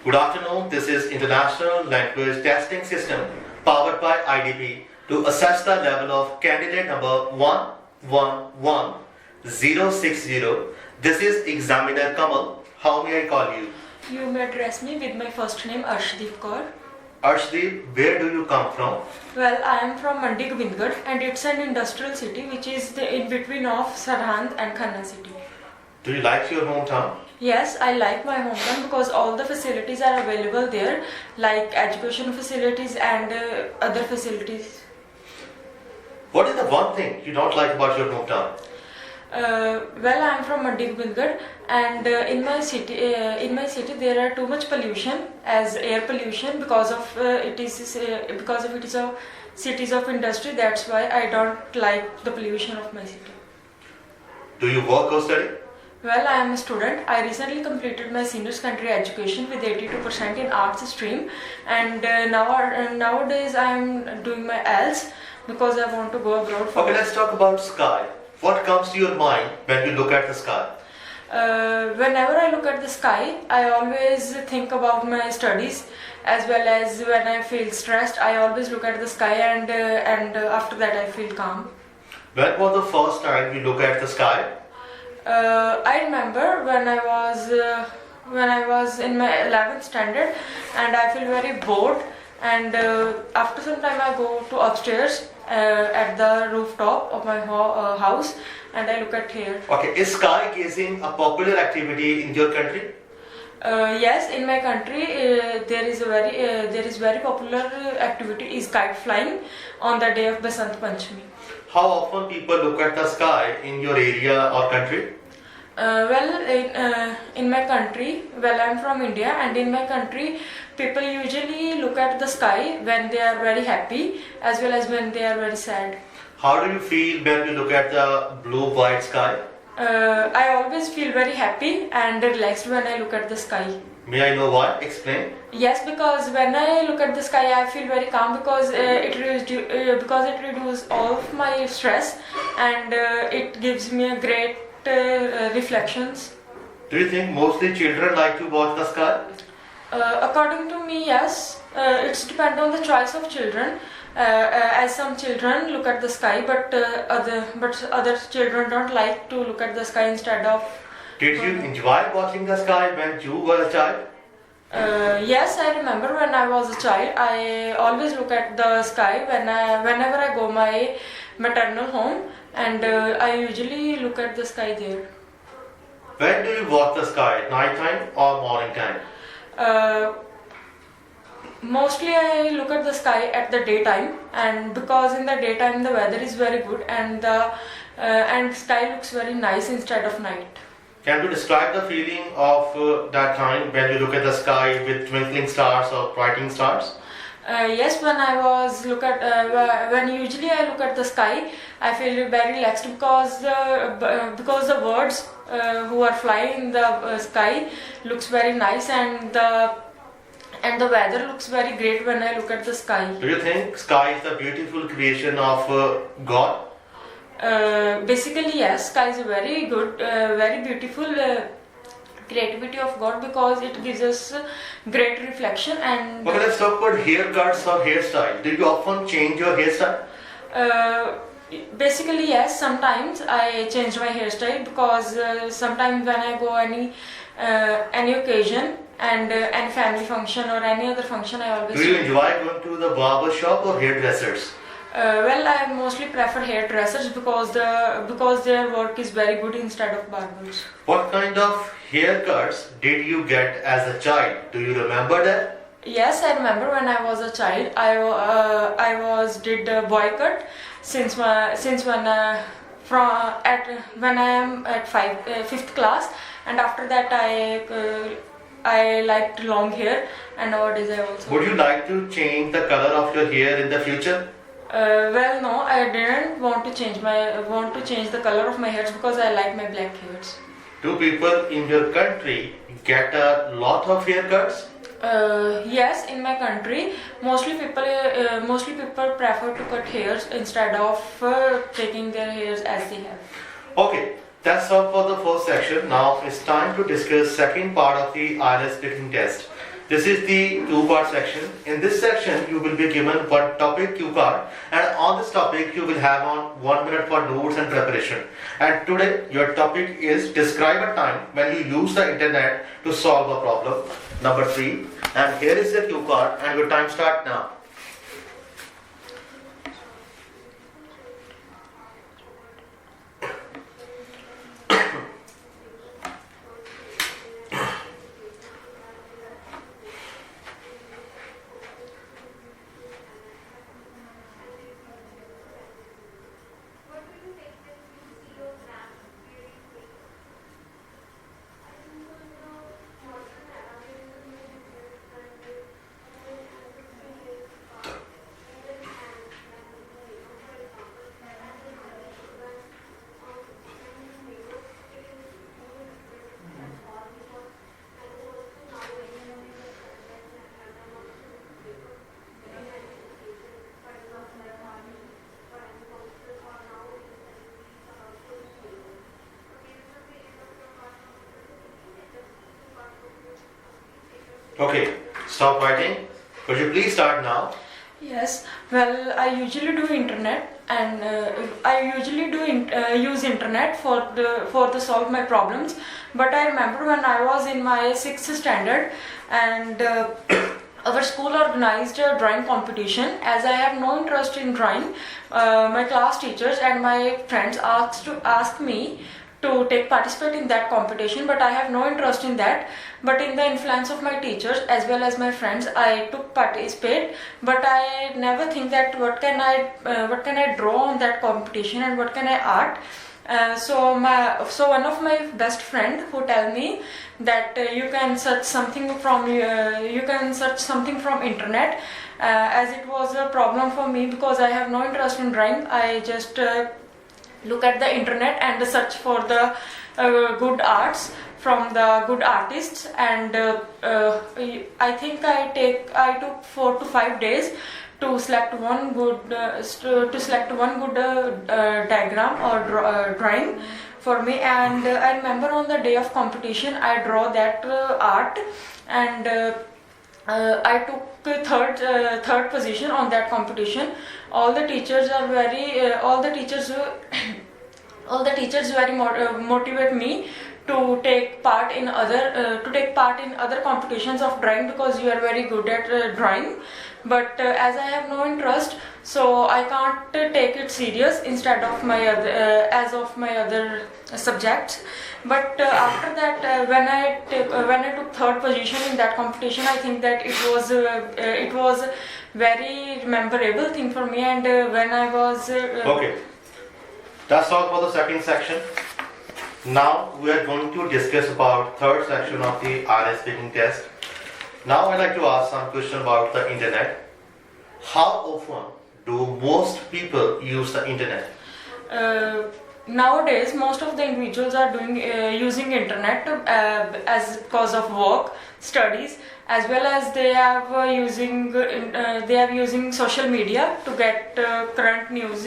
Good afternoon. This is International Language Testing System powered by IDP to assess the level of candidate number 111060. This is Examiner Kamal. How may I call you? You may address me with my first name Arshdeep Kaur. Arshdeep, where do you come from? Well, I am from Mandi Govindgarh and it's an industrial city which is in between of Sarhand and Khanna city. Do you like your hometown? Yes, I like my hometown because all the facilities are available there, like education facilities and other facilities. What is the one thing you don't like about your hometown? Well, I am from Mandi Govindgarh and in my city there are too much pollution as air pollution because of it is a cities of industry. That's why I don't like the pollution of my city. Do you work or study? Well, I am a student. I recently completed my senior secondary education with 82% in arts stream, and nowadays I am doing my IELTS because I want to go abroad. Okay, let's talk about sky. What comes to your mind when you look at the sky? Whenever I look at the sky, I always think about my studies, as well as when I feel stressed, I always look at the sky, and after that I feel calm. When was the first time you look at the sky? I remember when I was in my 11th standard, and I feel very bored. And after some time, I go to upstairs at the rooftop of my house, and I look at here. Okay, is sky gazing a popular activity in your country? Yes, in my country there is very popular activity is kite flying on the day of Basant Panchami. How often people look at the sky in your area or country? In my country, well, I am from India, and in my country, people usually look at the sky when they are very happy as well as when they are very sad. How do you feel when you look at the blue-white sky? I always feel very happy and relaxed when I look at the sky. May I know why? Explain. Yes, because when I look at the sky, I feel very calm because it reduces all of my stress, and it gives me a great reflections. Do you think mostly children like to watch the sky? According to me, yes. It's depend on the choice of children. As some children look at the sky, but other children don't like to look at the sky instead of. Did you enjoy watching the sky when you were a child? Yes, I remember when I was a child. I always look at the sky whenever I go my maternal home, and I usually look at the sky there. When do you watch the sky? Night time or morning time? Mostly I look at the sky at the daytime, and because in the daytime the weather is very good and the sky looks very nice instead of night. Can you describe the feeling of that time when you look at the sky with twinkling stars or brightening stars? Yes, when usually I look at the sky, I feel very relaxed because the birds who are flying in the sky looks very nice, and the weather looks very great when I look at the sky. Do you think sky is the beautiful creation of God? Basically, yes, sky is a very good, very beautiful creativity of God because it gives us great reflection. And okay, let's talk about haircuts or hairstyle. Do you often change your hairstyle? Basically, yes. Sometimes I change my hairstyle because sometimes when I go any occasion and any family function or any other function, I always. Do you enjoy going to the barber shop or hairdressers? Well, I mostly prefer hairdressers because their work is very good instead of barbers. What kind of haircuts did you get as a child? Do you remember that? Yes, I remember when I was a child. I did a boy cut when I am at 5th class, and after that I liked long hair, and nowadays I also. Would you like to change the color of your hair in the future? Well, no, I didn't want to change the color of my hairs because I like my black hairs. Do people in your country get a lot of haircuts? Yes, in my country, mostly people prefer to cut hairs instead of taking their hairs as they have. Okay, that's all for the first section. Now it's time to discuss second part of the IELTS speaking test. This is the cue card section. In this section, you will be given one topic cue card, and on this topic, you will have on 1 minute for notes and preparation. And today, your topic is describe a time when you use the internet to solve a problem. Number 3. And here is the cue card, and your time start now. Okay, stop writing. Could you please start now? Yes, well, I usually do internet, and I usually use internet for the solve my problems. But I remember when I was in my 6th standard, and our school organized a drawing competition. As I have no interest in drawing, my class teachers and my friends asked me to participate in that competition, but I have no interest in that. But in the influence of my teachers as well as my friends, I took participate. But I never think that what can I draw on that competition and what can I art. So one of my best friend who tell me that you can search something from internet. As it was a problem for me because I have no interest in drawing, I just look at the internet and search for the good arts from the good artists, and I think I took 4 to 5 days to select one good diagram or drawing for me. And I remember on the day of competition I draw that art, and I took third position on that competition. All the teachers very motivate me to take part in other competitions of drawing because you are very good at drawing. But as I have no interest, so I can't take it serious instead of my other subjects. But after that, when I took third position in that competition, I think that it was very memorable thing for me. And when I was okay, let's talk about the second section. Now we are going to discuss about third section of the IELTS speaking test. Now I'd like to ask some question about the internet. How often do most people use the internet? Nowadays, most of the individuals are using internet as cause of work, studies, as well as they are using social media to get current news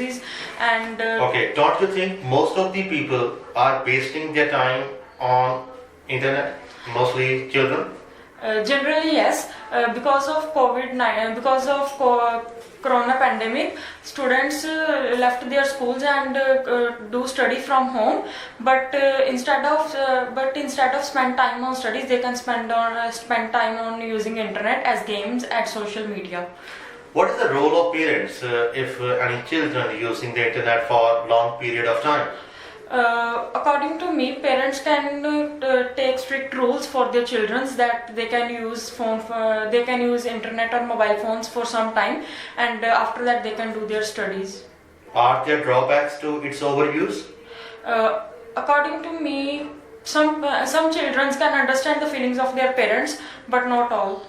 and. Okay, don't you think most of the people are wasting their time on internet, mostly children? Generally, yes. Because of Corona pandemic, students left their schools and do study from home. But instead of spend time on studies, they can spend time on using internet as games and social media. What is the role of parents if any children using the internet for long period of time? According to me, parents can take strict rules for their children that they can use internet or mobile phones for some time, and after that they can do their studies. Are there drawbacks to its overuse? According to me, some children can understand the feelings of their parents, but not all.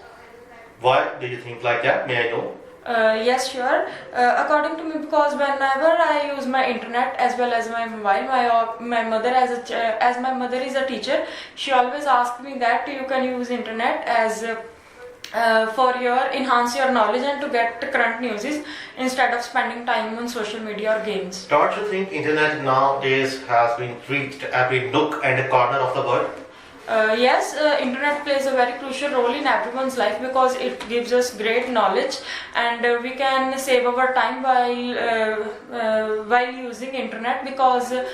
Why do you think like that? May I know? Yes, sure. According to me, because whenever I use my internet as well as my mobile, my mother as my mother is a teacher, she always asks me that you can use internet as for enhance your knowledge and to get current news instead of spending time on social media or games. Don't you think internet nowadays has been reached every nook and corner of the world? Yes, internet plays a very crucial role in everyone's life because it gives us great knowledge, and we can save our time while using internet because in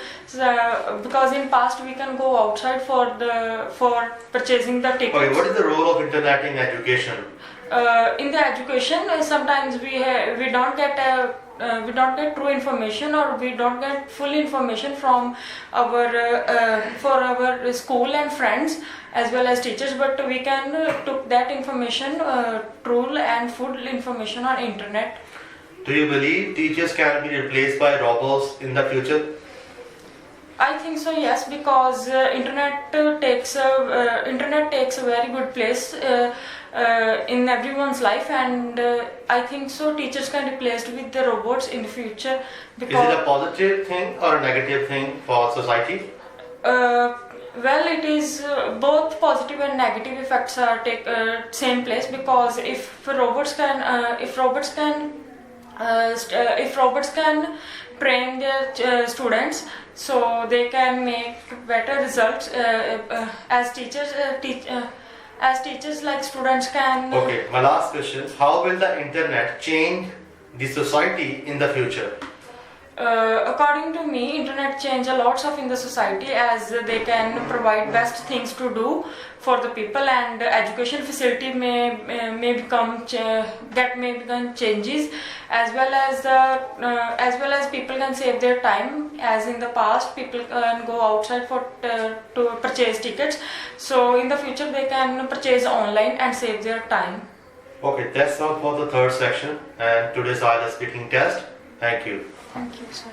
past we can go outside for purchasing the tickets. Okay, what is the role of internet in education? In the education, sometimes we don't get true information, or we don't get full information from our school and friends as well as teachers, but we can took that information, true and full information on internet. Do you believe teachers can be replaced by robots in the future? I think so, yes, because internet takes a very good place in everyone's life, and I think so teachers can be replaced with the robots in the future. Is it a positive thing or a negative thing for society? Well, it is both positive and negative effects are take same place, because if robots can train their students, so they can make better results as teachers like students can. Okay, my last question: how will the internet change the society in the future? According to me, internet change a lot of in the society, as they can provide best things to do for the people, and education facility may become changes, as well as people can save their time, as in the past people can go outside to purchase tickets, so in the future they can purchase online and save their time. Okay, that's all for the third section and today's IELTS speaking test. Thank you. Thank you, sir.